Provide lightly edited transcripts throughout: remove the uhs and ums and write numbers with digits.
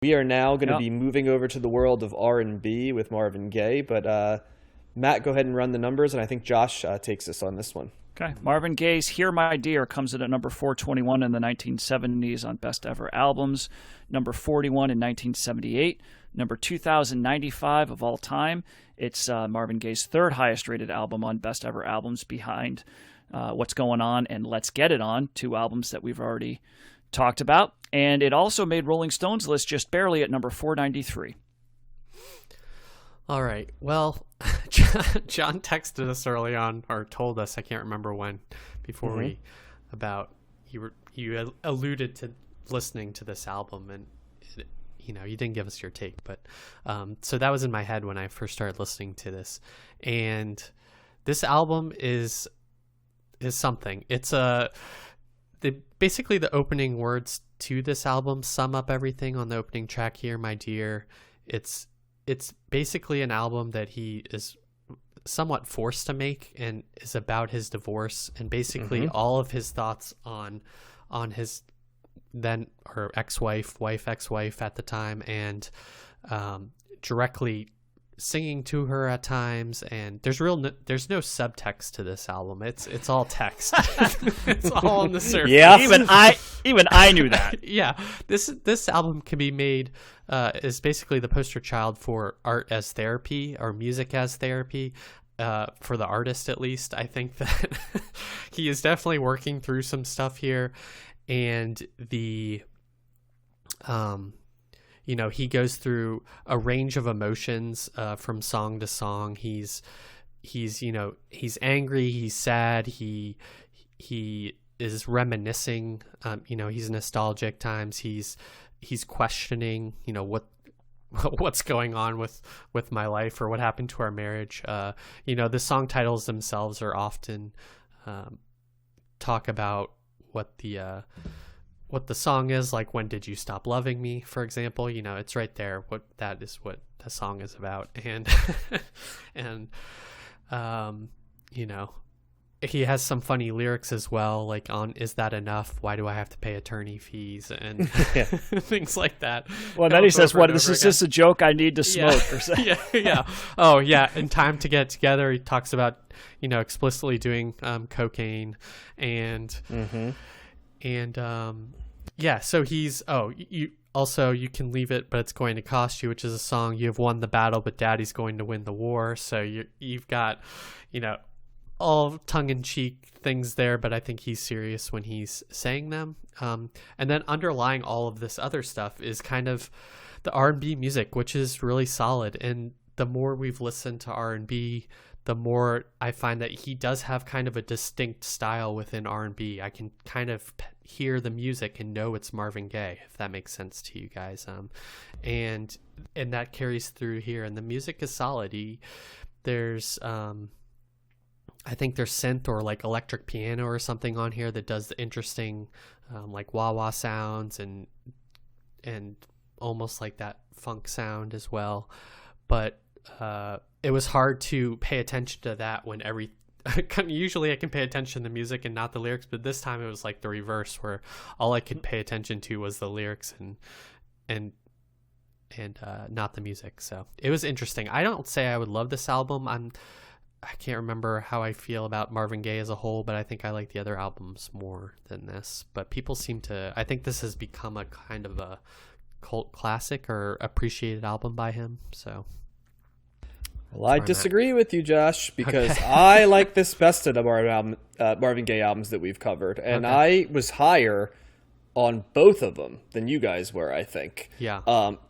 We are now going to Yep. be moving over to the world of R&B with Marvin Gaye, but Matt, go ahead and run the numbers, and I think Josh takes us on this one. Okay. Marvin Gaye's "Here My Dear" comes in at number 421 in the 1970s on Best Ever Albums, number 41 in 1978, number 2095 of all time. It's Marvin Gaye's third highest rated album on Best Ever Albums, behind What's Going On and Let's Get It On, two albums that we've already talked about. And it also made Rolling Stone's list just barely at number 493. All right. Well, John texted us early on, or told us, I can't remember when, before we, about you alluded to listening to this album, and you didn't give us your take, but so that was in my head when I first started listening to this, and this album is something. It's basically the opening words to this album sum up everything on the opening track, "Here My Dear." It's basically an album that he is somewhat forced to make, and is about his divorce, and basically all of his thoughts on his then or ex-wife at the time, and directly singing to her at times. And there's no subtext to this album. It's all text. It's all on the surface. Yeah. Even I knew that. Yeah, this album can be made is basically the poster child for art as therapy, or music as therapy, for the artist at least. I think that he is definitely working through some stuff here, and the he goes through a range of emotions from song to song. He's angry, he's sad, he is reminiscing, he's nostalgic times, he's questioning, what's going on with my life, or what happened to our marriage. The song titles themselves are often talk about what the song is, like "When Did You Stop Loving Me," for example. It's right there. What the song is about. And he has some funny lyrics as well, like on "Is That Enough? Why do I have to pay attorney fees?" and things like that. Well, then he says, "What, this is just a joke I need to smoke." Yeah. Or something. Yeah. Oh, yeah. In "Time to Get Together," he talks about, explicitly doing cocaine, and so he's, you can leave it, but it's going to cost you, which is a song, "You've won the battle, but daddy's going to win the war." So you've got, all tongue-in-cheek things there, but I think he's serious when he's saying them. And then underlying all of this other stuff is kind of the R&B music, which is really solid. And the more we've listened to R&B, the more I find that he does have kind of a distinct style within R&B. I can kind of hear the music and know it's Marvin Gaye, if that makes sense to you guys. And that carries through here, and the music is solid. There's I think there's synth or like electric piano or something on here that does the interesting like wah-wah sounds, and almost like that funk sound as well. But it was hard to pay attention to that when usually I can pay attention to the music and not the lyrics, but this time it was like the reverse, where all I could pay attention to was the lyrics and not the music. So it was interesting. I don't say I would love this album. I can't remember how I feel about Marvin Gaye as a whole, but I think I like the other albums more than this. But people I think this has become a kind of a cult classic or appreciated album by him. So, well, I disagree with you, Josh, because I like this best of the Marvin Gaye albums that we've covered, and I was higher on both of them than you guys were, I think. Yeah.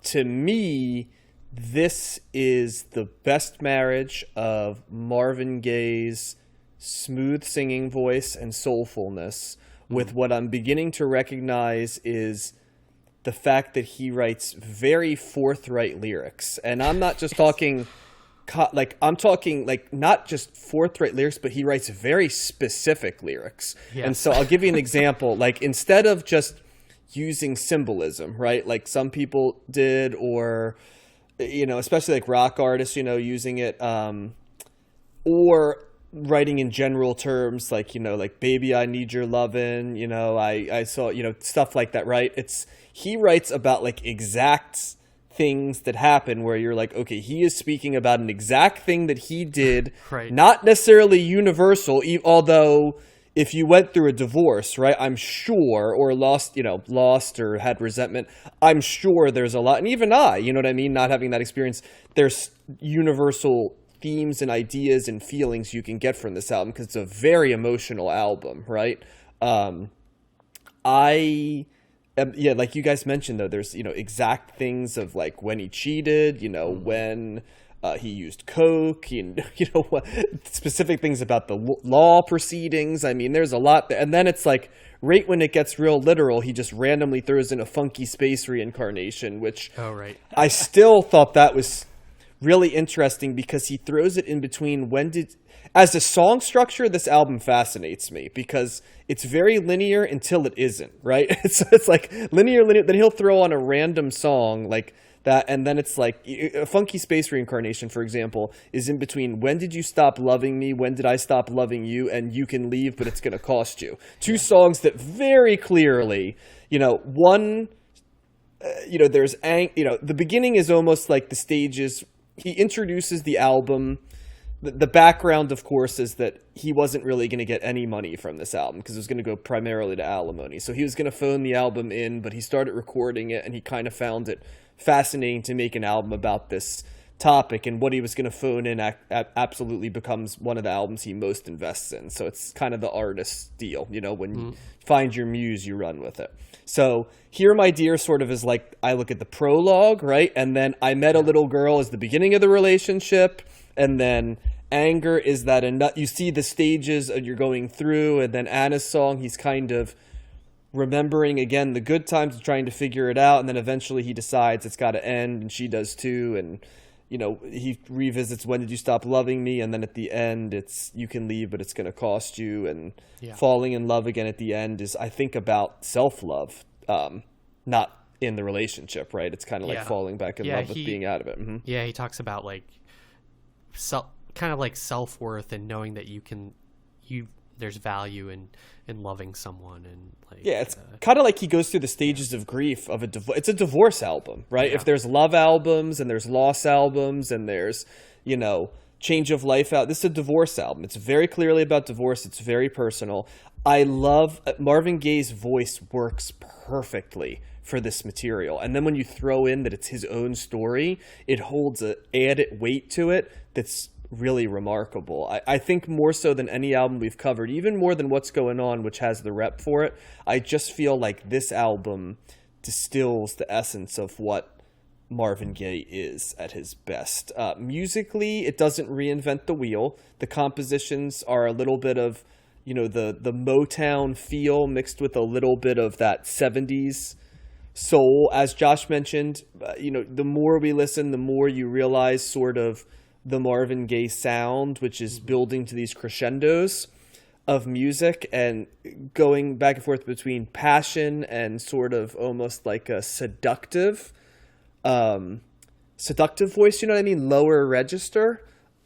To me, this is the best marriage of Marvin Gaye's smooth singing voice and soulfulness with what I'm beginning to recognize is the fact that he writes very forthright lyrics. And I'm not just talking I'm talking like not just forthright lyrics, but he writes very specific lyrics. Yes. And so I'll give you an example. Like, instead of just using symbolism, right? Like some people did, or especially like rock artists, using it, or writing in general terms, like, you know, like baby, I need your lovin', you know, I saw, you know, stuff like that, right? He writes about like exact things that happen where you're like, okay, he is speaking about an exact thing that he did, Right. not necessarily universal, although if you went through a divorce, right, I'm sure, or lost or had resentment, I'm sure there's a lot, and even you know what I mean, not having that experience, there's universal themes and ideas and feelings you can get from this album because it's a very emotional album, right? Yeah, like you guys mentioned, though, there's, you know, exact things of like when he cheated, you know, when he used coke, and, you know, what specific things about the law proceedings. I mean, there's a lot there. And then it's like right when it gets real literal, he just randomly throws in a funky space reincarnation, which I still thought that was really interesting because he throws it in between as a song structure, this album fascinates me because it's very linear until it isn't, right? It's like linear, then he'll throw on a random song like that, and then it's like a funky space reincarnation, for example, is in between when did you stop loving me, when did I stop loving you, and you can leave, but it's going to cost you. Two songs that very clearly, you know, one, you know, there's, you know, the beginning is almost like the stages. He introduces the album. The background, of course, is that he wasn't really going to get any money from this album because it was going to go primarily to alimony. So he was going to phone the album in, but he started recording it, and he kind of found it fascinating to make an album about this topic. And what he was going to phone in absolutely becomes one of the albums he most invests in. So it's kind of the artist's deal. You know, when you find your muse, you run with it. So Here, My Dear sort of is like, I look at the prologue, right? And then I Met a Little Girl is the beginning of the relationship. And then Anger is that you see the stages you're going through, and then Anna's song, he's kind of remembering again the good times and trying to figure it out, and then eventually he decides it's got to end, and she does too, and you know, he revisits When Did You Stop Loving Me, and then at the end it's You Can Leave, but it's going to cost you, and Falling in Love Again at the end is, I think, about self-love, not in the relationship, right? It's kind of like falling back in love with being out of it. Mm-hmm. Yeah, he talks about like kind of like self-worth and knowing that there's value in loving someone, and like it's kind of like he goes through the stages of grief of it's a divorce album, right? If there's love albums and there's loss albums and there's, you know, change of life out, this is a divorce album. It's very clearly about divorce. It's very personal. I love Marvin Gaye's voice works perfectly for this material, and then when you throw in that it's his own story, it holds a added weight to it that's really remarkable. I think more so than any album we've covered, even more than What's Going On, which has the rep for it, I just feel like this album distills the essence of what Marvin Gaye is at his best. Musically, it doesn't reinvent the wheel. The compositions are a little bit of, you know, the Motown feel mixed with a little bit of that 70s soul. As Josh mentioned, you know, the more we listen, the more you realize sort of the Marvin Gaye sound, which is building to these crescendos of music and going back and forth between passion and sort of almost like a seductive voice, you know what I mean? Lower register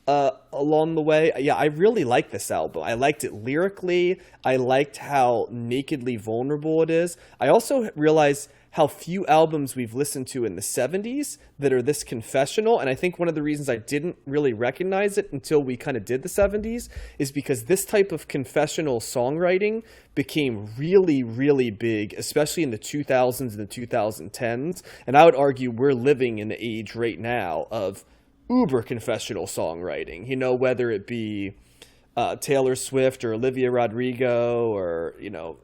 along the way. Yeah, I really like this album. I liked it lyrically. I liked how nakedly vulnerable it is. I also realized how few albums we've listened to in the 70s that are this confessional. And I think one of the reasons I didn't really recognize it until we kind of did the 70s is because this type of confessional songwriting became really, really big, especially in the 2000s and the 2010s. And I would argue we're living in the age right now of uber confessional songwriting, you know, whether it be Taylor Swift or Olivia Rodrigo or, you know,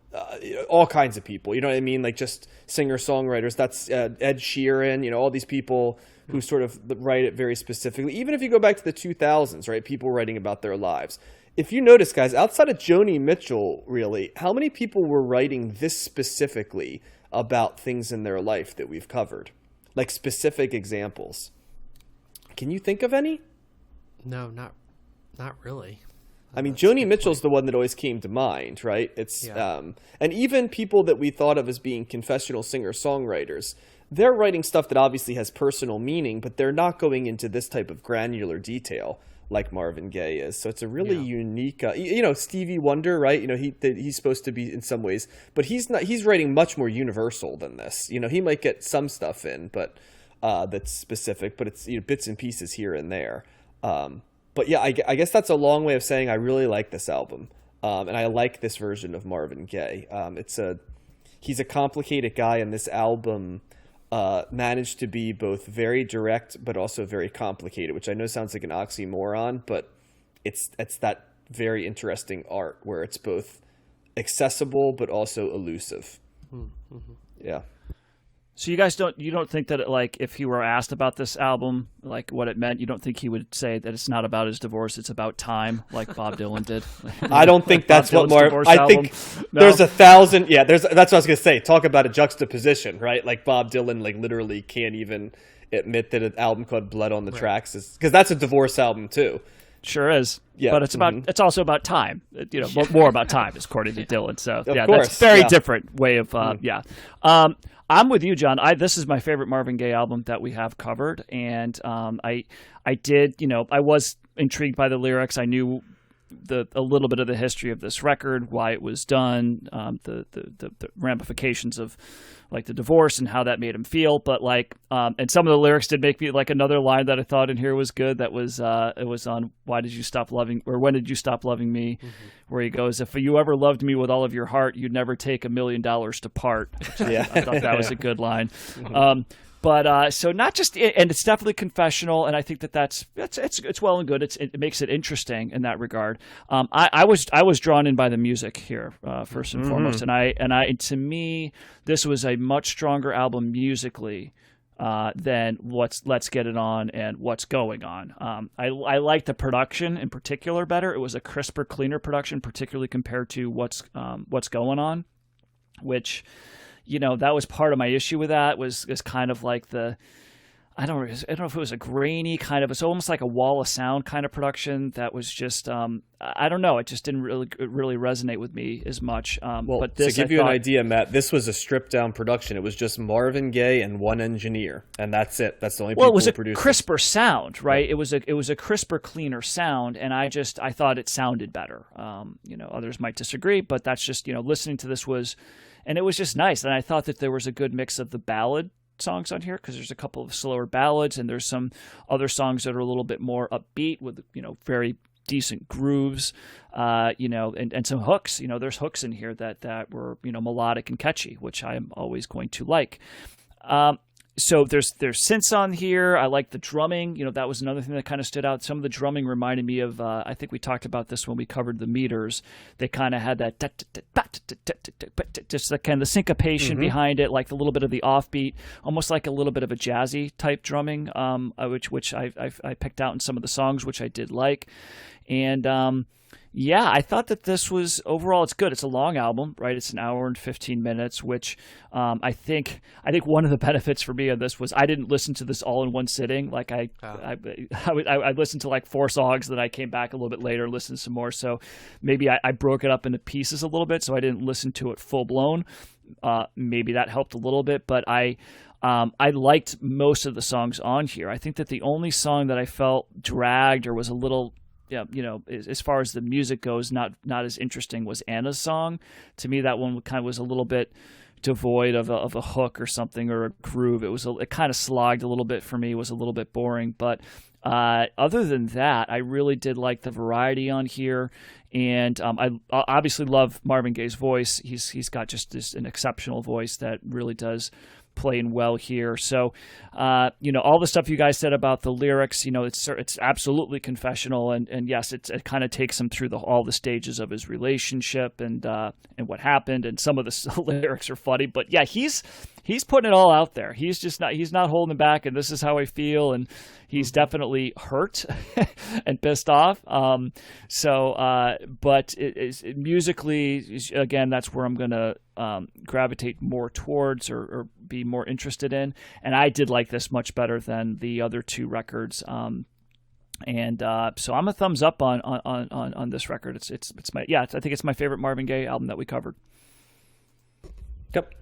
all kinds of people, you know what I mean? Like just singer-songwriters. That's Ed Sheeran, you know, all these people who sort of write it very specifically. Even if you go back to the 2000s, right, people writing about their lives. If you notice, guys, outside of Joni Mitchell, really, how many people were writing this specifically about things in their life that we've covered? Like specific examples. Can you think of any? No, not really. I mean, Joni Mitchell's the one that always came to mind, right? It's and even people that we thought of as being confessional singer-songwriters, they're writing stuff that obviously has personal meaning, but they're not going into this type of granular detail. like Marvin Gaye is. So it's a really unique, Stevie Wonder, right? He's supposed to be in some ways, but he's not. He's writing much more universal than this. He might get some stuff in, but that's specific. But it's bits and pieces here and there. But yeah, I guess that's a long way of saying I really like this album, and I like this version of Marvin Gaye. He's a complicated guy, and this album managed to be both very direct but also very complicated, which I know sounds like an oxymoron, but it's that very interesting art where it's both accessible but also elusive. Mm-hmm. Yeah. So you don't think that if he were asked about this album, like what it meant, you don't think he would say that it's not about his divorce, it's about time, like Bob Dylan did? I don't think that's what Marv. I think there's 1,000. Yeah, that's what I was gonna say. Talk about a juxtaposition, right? Like Bob Dylan, literally can't even admit that an album called "Blood on the Tracks" is, because that's a divorce album too. Sure is. Yeah, but it's also about time. More about time, according to Dylan. So that's a very different way of I'm with you, John. This is my favorite Marvin Gaye album that we have covered, and I was intrigued by the lyrics. I knew a little bit of the history of this record, why it was done, the ramifications of the divorce and how that made him feel. But and some of the lyrics did make me another line that I thought in here was good. That was it was on "Why Did You Stop Loving" or "When Did You Stop Loving Me," where he goes, "If you ever loved me with all of your heart, you'd never take $1 million to part." I thought that was a good line. But so not just, and it's definitely confessional, and I think that's well and good. It makes it interesting in that regard. I was drawn in by the music here first and foremost, and I to me this was a much stronger album musically than Let's Get It On and What's Going On. I like the production in particular better. It was a crisper, cleaner production, particularly compared to What's Going On, which. That was part of my issue with that was kind of like I don't know if it was a grainy kind of, it's almost like a wall of sound kind of production that was just, I don't know. It just didn't really resonate with me as much. But this, to give you an idea, Matt, this was a stripped down production. It was just Marvin Gaye and one engineer, and that's it. That's the only people who produced it. Well, it was a crisper sound, right? It was a crisper, cleaner sound, and I thought it sounded better. Others might disagree, but that's just, listening to this and it was just nice. And I thought that there was a good mix of the ballad songs on here, because there's a couple of slower ballads, and there's some other songs that are a little bit more upbeat with, very decent grooves, and some hooks. There's hooks in here that were, melodic and catchy, which I am always going to like. So there's synths on here. I like the drumming. That was another thing that kind of stood out. Some of the drumming reminded me of, I think we talked about this when we covered the meters. They kind of had that just kind of the syncopation behind it, like a little bit of the offbeat, almost like a little bit of a jazzy type drumming, which I picked out in some of the songs, which I did like. And I thought that this was, overall, it's good. It's a long album, right? It's an hour and 15 minutes, which I think one of the benefits for me of this was I didn't listen to this all in one sitting. Like I listened to 4 songs, then I came back a little bit later, listened to some more. So maybe I broke it up into pieces a little bit, so I didn't listen to it full blown. Maybe that helped a little bit, but I liked most of the songs on here. I think that the only song that I felt dragged or was a little, as far as the music goes, not as interesting was Anna's song. To me, that one kind of was a little bit devoid of a hook or something, or a groove. It kind of slogged a little bit for me. It was a little bit boring, but other than that, I really did like the variety on here. And I obviously love Marvin Gaye's voice. He's got just an exceptional voice that really does playing well here. So, all the stuff you guys said about the lyrics, it's absolutely confessional, and yes, it kind of takes him through all the stages of his relationship and what happened, and some of the lyrics are funny, but yeah, he's putting it all out there. He's not holding back, and this is how I feel, and he's definitely hurt and pissed off. But musically, again, that's where I'm gonna gravitate more towards or be more interested in. And I did like this much better than the other 2 records. So I'm a thumbs up on this record. I think it's my favorite Marvin Gaye album that we covered. Yep.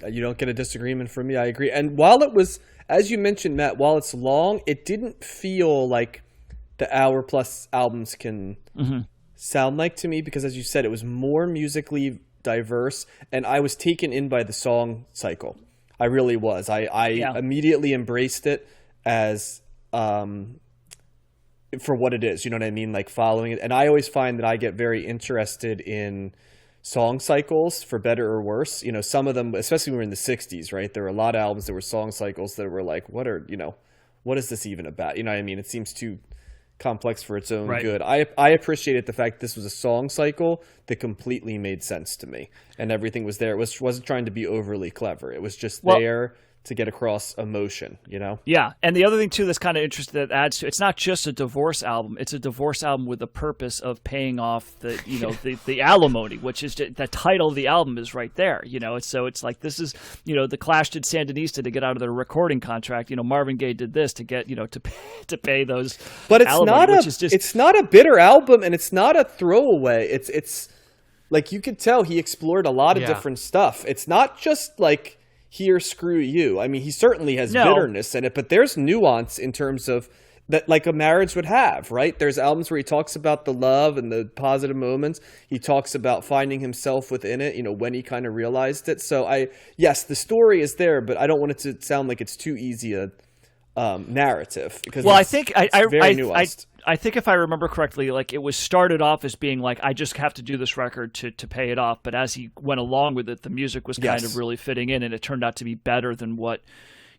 You don't get a disagreement from me. I agree. And while it was, as you mentioned, Matt, while it's long, it didn't feel the hour plus albums can sound like to me, because as you said, it was more musically diverse, and I was taken in by the song cycle. I really was. I immediately embraced it as for what it is, you know what I mean? Like following it. And I always find that I get very interested in song cycles, for better or worse. You know, some of them, especially when we were in the 60s, right? There were a lot of albums that were song cycles that were like, what is this even about? You know what I mean? It seems too complex for its own good. I appreciated the fact that this was a song cycle that completely made sense to me, and everything was there. It wasn't trying to be overly clever. It was just there to get across emotion, you know? Yeah. And the other thing too that's kind of interesting that adds to it's not just a divorce album. It's a divorce album with the purpose of paying off the, you know, the alimony, which is the title of the album is right there, you know. It's like, this is, you know, the Clash did Sandinista to get out of their recording contract. You know, Marvin Gaye did this to get, you know, to pay those. But it's not a bitter album, and it's not a throwaway. It's like, you could tell he explored a lot of different stuff. It's not just like, here, screw you. I mean, he certainly has bitterness in it, but there's nuance in terms of that, like a marriage would have, right? There's albums where he talks about the love and the positive moments. He talks about finding himself within it, you know, when he kind of realized it. So yes, the story is there, but I don't want it to sound like it's too easy a narrative, because I think very nuanced. I think if I remember correctly, like, it was started off as being like, I just have to do this record to pay it off. But as he went along with it, the music was kind of really fitting in, and it turned out to be better than what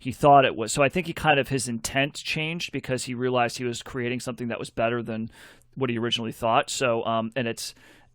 he thought it was. So I think his intent changed because he realized he was creating something that was better than what he originally thought. So, and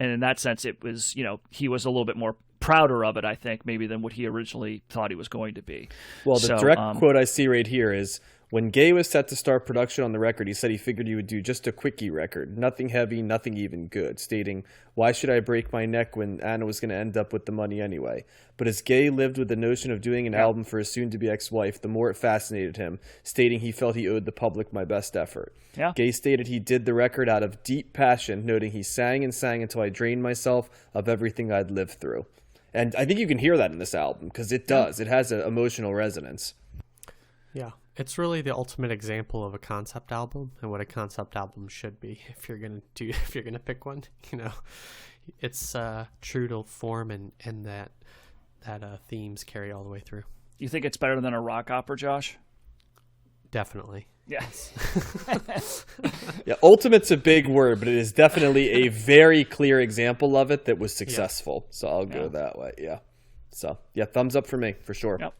in that sense, it was, you know, he was a little bit more prouder of it, I think, maybe than what he originally thought he was going to be. Well, the direct quote I see right here is, when Gaye was set to start production on the record, he said he figured he would do just a quickie record, nothing heavy, nothing even good, stating, "Why should I break my neck when Anna was going to end up with the money anyway?" But as Gaye lived with the notion of doing an album for his soon-to-be ex-wife, the more it fascinated him, stating he felt he owed the public my best effort. Yeah. Gaye stated he did the record out of deep passion, noting he sang and sang until I drained myself of everything I'd lived through. And I think you can hear that in this album, because it does. It has an emotional resonance. Yeah. It's really the ultimate example of a concept album and what a concept album should be. If you're gonna pick one, you know, it's true to form, and that themes carry all the way through. You think it's better than a rock opera, Josh? Definitely. Yes. Yeah, ultimate's a big word, but it is definitely a very clear example of it that was successful. So I'll go that way. Yeah. So yeah, thumbs up for me for sure. Yep.